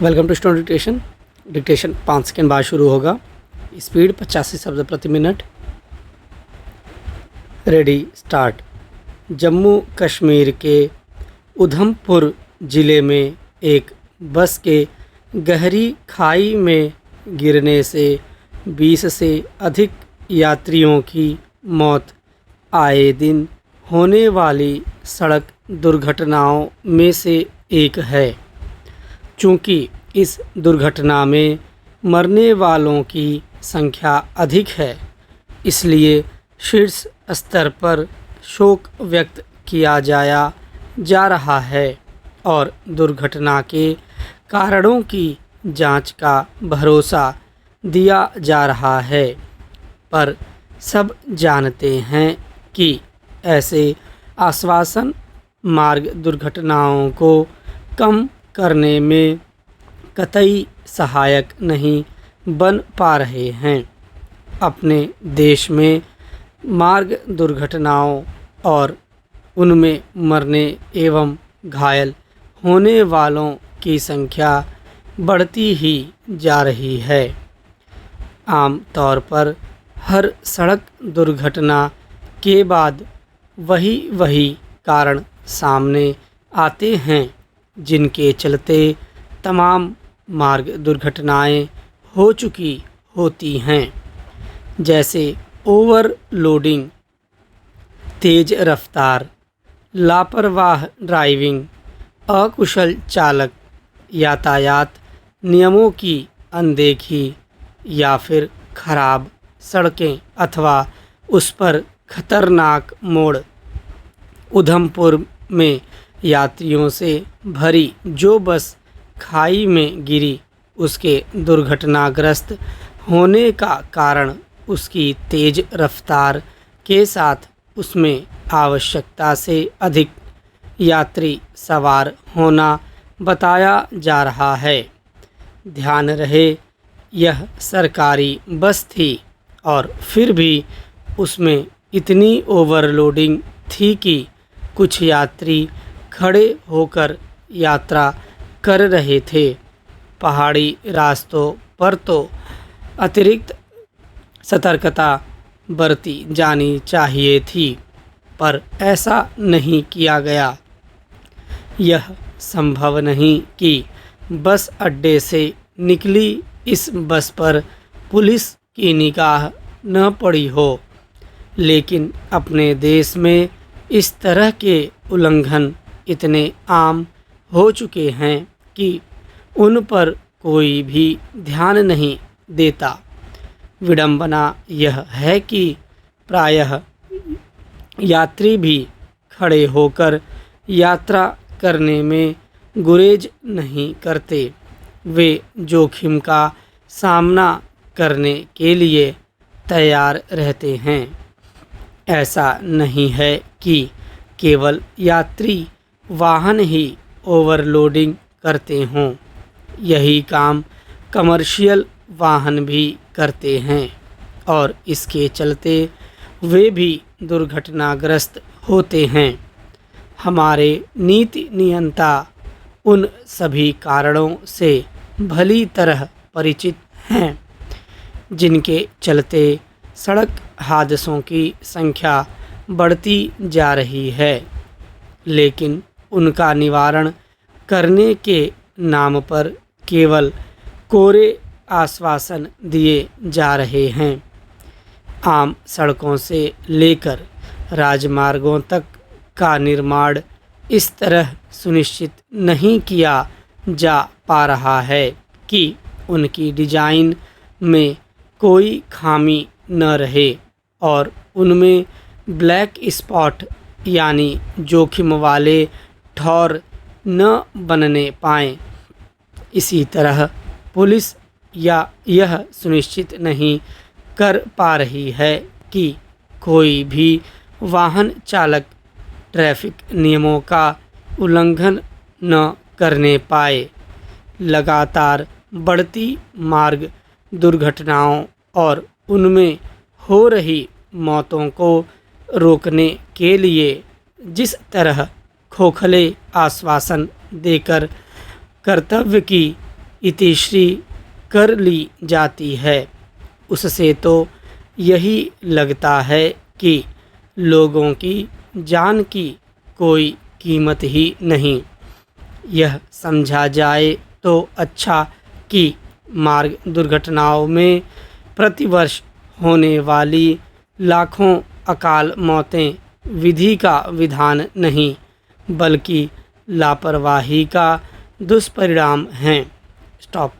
Welcome to stone dictation. Dictation 5 second बाद शुरू होगा। स्पीड 85 शब्द प्रति minute. Ready start. Jammu Kashmir के उधमपुर ज़िले में एक बस के गहरी खाई में गिरने से 20 से अधिक यात्रियों की मौत आए दिन होने वाली सड़क दुर्घटनाओं में से एक है। चूँकि इस दुर्घटना में मरने वालों की संख्या अधिक है, इसलिए शीर्ष स्तर पर शोक व्यक्त किया जा रहा है और दुर्घटना के कारणों की जांच का भरोसा दिया जा रहा है। पर सब जानते हैं कि ऐसे आश्वासन मार्ग दुर्घटनाओं को कम करने में कतई सहायक नहीं बन पा रहे हैं। अपने देश में मार्ग दुर्घटनाओं और उनमें मरने एवं घायल होने वालों की संख्या बढ़ती ही जा रही है। आम तौर पर हर सड़क दुर्घटना के बाद वही कारण सामने आते हैं जिनके चलते तमाम मार्ग दुर्घटनाएं हो चुकी होती हैं, जैसे ओवरलोडिंग, तेज़ रफ्तार, लापरवाह ड्राइविंग, अकुशल चालक, यातायात नियमों की अनदेखी या फिर खराब सड़कें अथवा उस पर खतरनाक मोड़। उधमपुर में यात्रियों से भरी जो बस खाई में गिरी, उसके दुर्घटनाग्रस्त होने का कारण उसकी तेज़ रफ्तार के साथ उसमें आवश्यकता से अधिक यात्री सवार होना बताया जा रहा है। ध्यान रहे, यह सरकारी बस थी और फिर भी उसमें इतनी ओवरलोडिंग थी कि कुछ यात्री खड़े होकर यात्रा कर रहे थे। पहाड़ी रास्तों पर तो अतिरिक्त सतर्कता बरती जानी चाहिए थी, पर ऐसा नहीं किया गया। यह संभव नहीं कि बस अड्डे से निकली इस बस पर पुलिस की निगाह न पड़ी हो, लेकिन अपने देश में इस तरह के उल्लंघन इतने आम हो चुके हैं कि उन पर कोई भी ध्यान नहीं देता। विडंबना यह है कि प्रायः यात्री भी खड़े होकर यात्रा करने में गुरेज नहीं करते। वे जोखिम का सामना करने के लिए तैयार रहते हैं। ऐसा नहीं है कि केवल यात्री वाहन ही ओवरलोडिंग करते हों, यही काम कमर्शियल वाहन भी करते हैं और इसके चलते वे भी दुर्घटनाग्रस्त होते हैं। हमारे नीति नियंता उन सभी कारणों से भली तरह परिचित हैं जिनके चलते सड़क हादसों की संख्या बढ़ती जा रही है, लेकिन उनका निवारण करने के नाम पर केवल कोरे आश्वासन दिए जा रहे हैं। आम सड़कों से लेकर राजमार्गों तक का निर्माण इस तरह सुनिश्चित नहीं किया जा पा रहा है कि उनकी डिजाइन में कोई खामी न रहे और उनमें ब्लैक स्पॉट यानी जोखिम वाले ठौर न बनने पाएँ। इसी तरह पुलिस यह सुनिश्चित नहीं कर पा रही है कि कोई भी वाहन चालक ट्रैफिक नियमों का उल्लंघन न करने पाए। लगातार बढ़ती मार्ग दुर्घटनाओं और उनमें हो रही मौतों को रोकने के लिए जिस तरह खोखले आश्वासन देकर कर्तव्य की इतिश्री कर ली जाती है, उससे तो यही लगता है कि लोगों की जान की कोई कीमत ही नहीं। यह समझा जाए तो अच्छा कि मार्ग दुर्घटनाओं में प्रतिवर्ष होने वाली लाखों अकाल मौतें विधि का विधान नहीं, बल्कि लापरवाही का दुष्परिणाम हैं। स्टॉप।